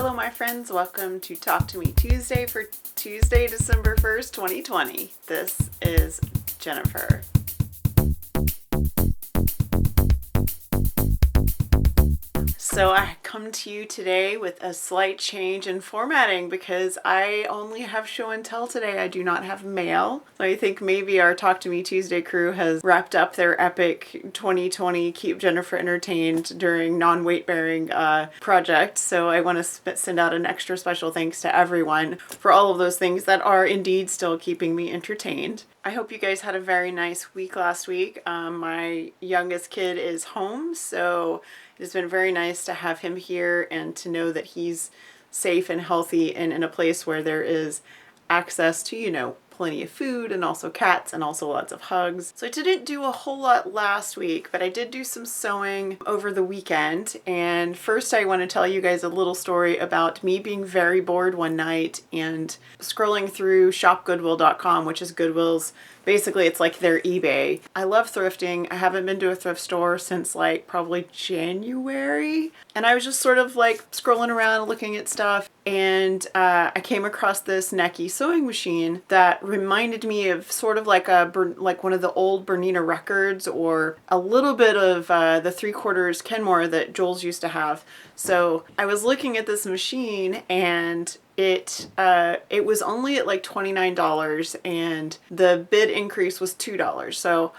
Hello my friends, welcome to Talk to Me Tuesday for Tuesday, December 1st, 2020. This is Jennifer. So I come to you today with a slight change in formatting because I only have show and tell today. I do not have mail. So I think maybe our Talk to Me Tuesday crew has wrapped up their epic 2020 Keep Jennifer Entertained during non-weight bearing project. So I want to send out an extra special thanks to everyone for all of those things that are indeed still keeping me entertained. I hope you guys had a very nice week last week. My youngest kid is home, so it's been very nice to have him here and to know that he's safe and healthy and in a place where there is access to, plenty of food and also cats and also lots of hugs. So I didn't do a whole lot last week, but I did do some sewing over the weekend. And first I want to tell you guys a little story about me being very bored one night and scrolling through shopgoodwill.com, which is Goodwill's, basically it's like their eBay. I love thrifting. I haven't been to a thrift store since like probably January. And I was just sort of like scrolling around looking at stuff, and I came across this Necky sewing machine that reminded me of sort of like one of the old Bernina records, or a little bit of the 3/4 Kenmore that Joel's used to have. So I was looking at this machine, and it was only at like $29, and the bid increase was $2. So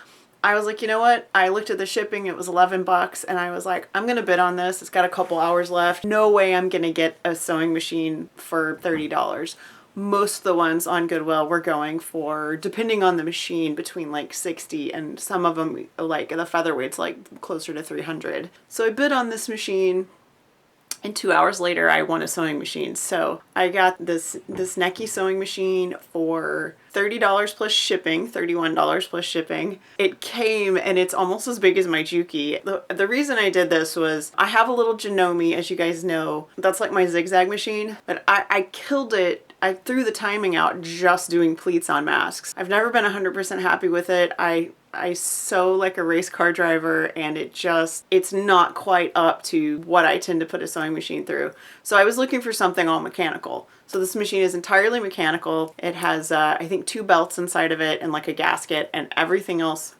I was like, you know what? I looked at the shipping, it was $11, and I was like, I'm gonna bid on this. It's got a couple hours left. No way I'm gonna get a sewing machine for $30. Most of the ones on Goodwill were going for, depending on the machine, between like $60, and some of them, like the featherweight's like closer to $300. So I bid on this machine, and 2 hours later I won a sewing machine. So I got this Necky sewing machine for $30 plus shipping, $31 plus shipping. It came and it's almost as big as my Juki. The reason I did this was I have a little Janome, as you guys know. That's like my zigzag machine, but I killed it. I threw the timing out just doing pleats on masks. I've never been 100% happy with it. I sew like a race car driver, and it's not quite up to what I tend to put a sewing machine through. So I was looking for something all mechanical. So this machine is entirely mechanical. It has, I think, 2 belts inside of it and like a gasket, and everything else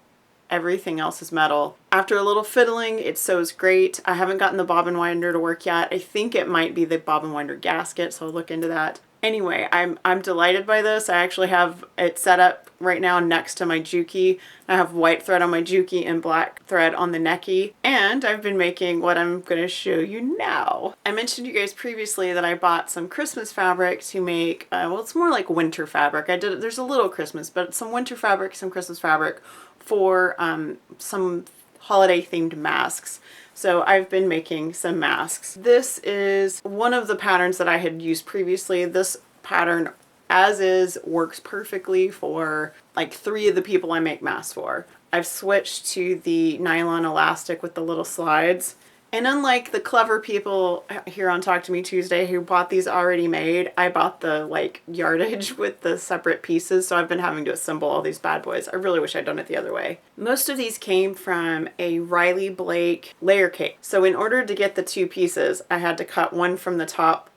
is metal. After a little fiddling, it sews great. I haven't gotten the bobbin winder to work yet. I think it might be the bobbin winder gasket, so I'll look into that. Anyway, I'm delighted by this. I actually have it set up right now next to my Juki. I have white thread on my Juki and black thread on the Necky, and I've been making what I'm going to show you now. I mentioned you guys previously that I bought some Christmas fabric to make, well, it's more like winter fabric. There's a little Christmas, but some winter fabric, some Christmas fabric for some holiday themed masks. So I've been making some masks. This is one of the patterns that I had used previously. This pattern, as is, works perfectly for like 3 of the people I make masks for. I've switched to the nylon elastic with the little slides. And unlike the clever people here on Talk to Me Tuesday who bought these already made, I bought the like yardage with the separate pieces, so I've been having to assemble all these bad boys. I really wish I'd done it the other way. Most of these came from a Riley Blake layer cake. So in order to get the 2 pieces, I had to cut one from the top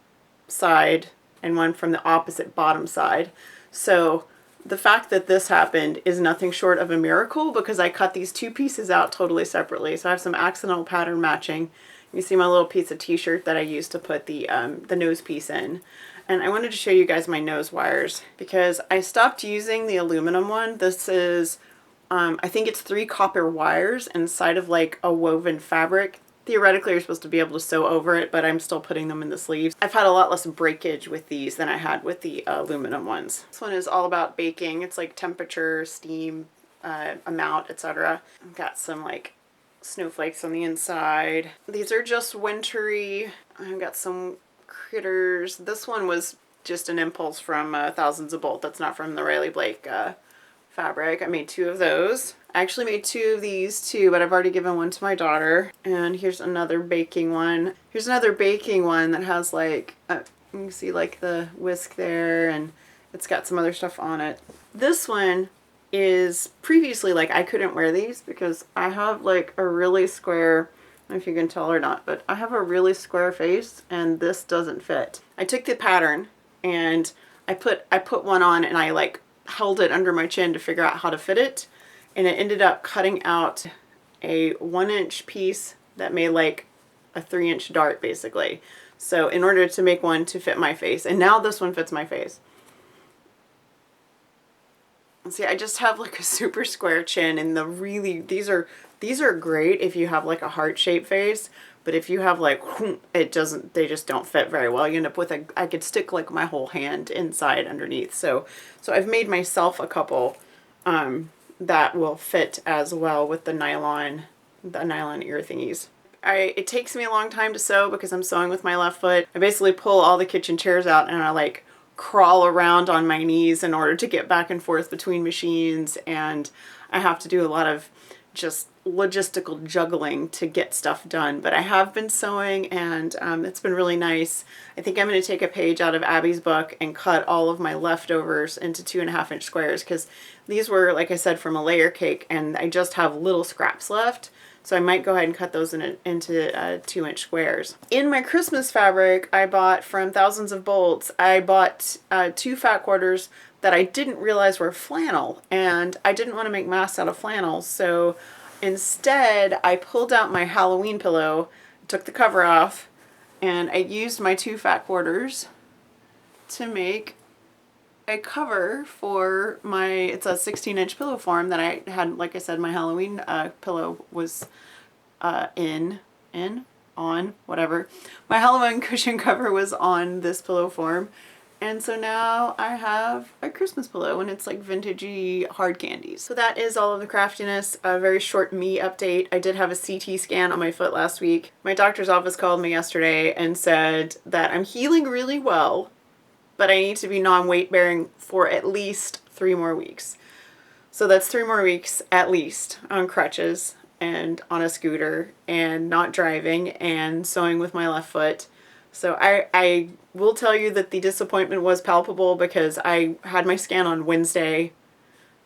side and one from the opposite bottom side. So the fact that this happened is nothing short of a miracle, because I cut these 2 pieces out totally separately. So I have some accidental pattern matching. You see my little piece of t-shirt that I used to put the nose piece in. And I wanted to show you guys my nose wires because I stopped using the aluminum one. This is, I think it's 3 copper wires inside of like a woven fabric. Theoretically, you're supposed to be able to sew over it, but I'm still putting them in the sleeves. I've had a lot less breakage with these than I had with the aluminum ones. This one is all about baking. It's like temperature, steam, amount, etc. I've got some like snowflakes on the inside. These are just wintry. I've got some critters. This one was just an impulse from Thousands of Bolt. That's not from the Riley Blake fabric. I made 2 of those. I actually made 2 of these too, but I've already given one to my daughter. And here's another baking one. Here's another baking one that has like, you can see like the whisk there, and it's got some other stuff on it. This one is previously like I couldn't wear these because I have like a really square know if you can tell or not, but I have a really square face and this doesn't fit. I took the pattern and I put one on and I like held it under my chin to figure out how to fit it, and it ended up cutting out a 1-inch piece that made like a 3-inch dart basically. So in order to make one to fit my face, and now this one fits my face. See, I just have like a super square chin, and these are great if you have like a heart-shaped face, but if you have like, they just don't fit very well. You end up with I could stick like my whole hand inside underneath. So I've made myself a couple that will fit as well with the nylon ear thingies. It takes me a long time to sew because I'm sewing with my left foot. I basically pull all the kitchen chairs out and I like crawl around on my knees in order to get back and forth between machines, and I have to do a lot of just logistical juggling to get stuff done. But I have been sewing, and it's been really nice. I think I'm going to take a page out of Abby's book and cut all of my leftovers into 2.5-inch squares, because these were, like I said, from a layer cake and I just have little scraps left. So I might go ahead and cut those into 2-inch squares. In my Christmas fabric I bought from Thousands of Bolts, I bought 2 fat quarters that I didn't realize were flannel, and I didn't want to make masks out of flannel, so instead I pulled out my Halloween pillow, took the cover off, and I used my 2 fat quarters to make a cover for it's a 16-inch pillow form that I had. Like I said, my Halloween pillow was on, whatever. My Halloween cushion cover was on this pillow form, and so now I have a Christmas pillow, and it's like vintagey hard candies. So that is all of the craftiness. A very short me update. I did have a CT scan on my foot last week. My doctor's office called me yesterday and said that I'm healing really well, but I need to be non-weight bearing for at least 3 more weeks. So that's 3 more weeks at least on crutches and on a scooter and not driving and sewing with my left foot. So I will tell you that the disappointment was palpable because I had my scan on Wednesday.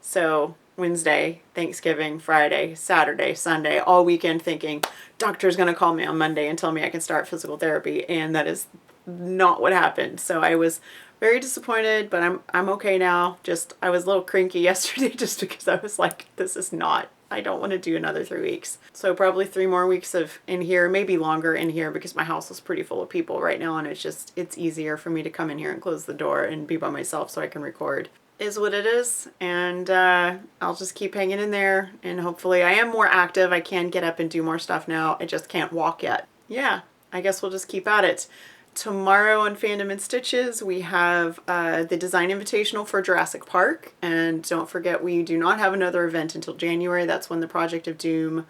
So Wednesday, Thanksgiving, Friday, Saturday, Sunday, all weekend thinking doctor's gonna call me on Monday and tell me I can start physical therapy, and that is not what happened. So I was very disappointed, but I'm okay now. Just I was a little cranky yesterday just because I was like, this is not, I don't want to do another 3 weeks. So probably 3 more weeks of in here, maybe longer in here, because my house is pretty full of people right now, and it's easier for me to come in here and close the door and be by myself so I can record. Is what it is, and I'll just keep hanging in there, and hopefully I am more active. I can get up and do more stuff now. I just can't walk yet. Yeah, I guess we'll just keep at it. Tomorrow on Fandom and Stitches we have the Design Invitational for Jurassic Park, and don't forget we do not have another event until January. That's when the Project of Doom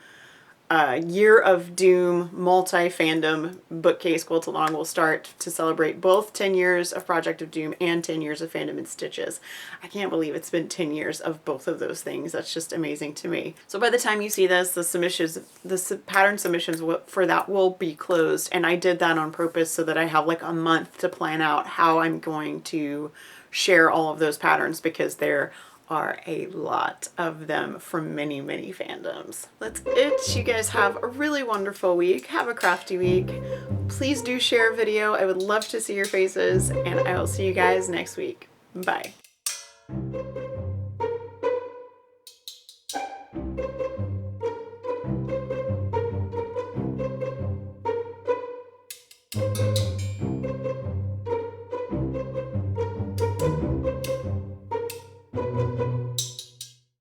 Year of Doom multi-fandom bookcase quilt along will start to celebrate both 10 years of Project of Doom and 10 years of Fandom and Stitches. I can't believe it's been 10 years of both of those things. That's just amazing to me. So by the time you see this, the pattern submissions for that will be closed, and I did that on purpose so that I have like a month to plan out how I'm going to share all of those patterns, because there are a lot of them from many, many fandoms. That's it. You guys have a really wonderful week. Have a crafty week. Please do share a video. I would love to see your faces, and I will see you guys next week. Bye.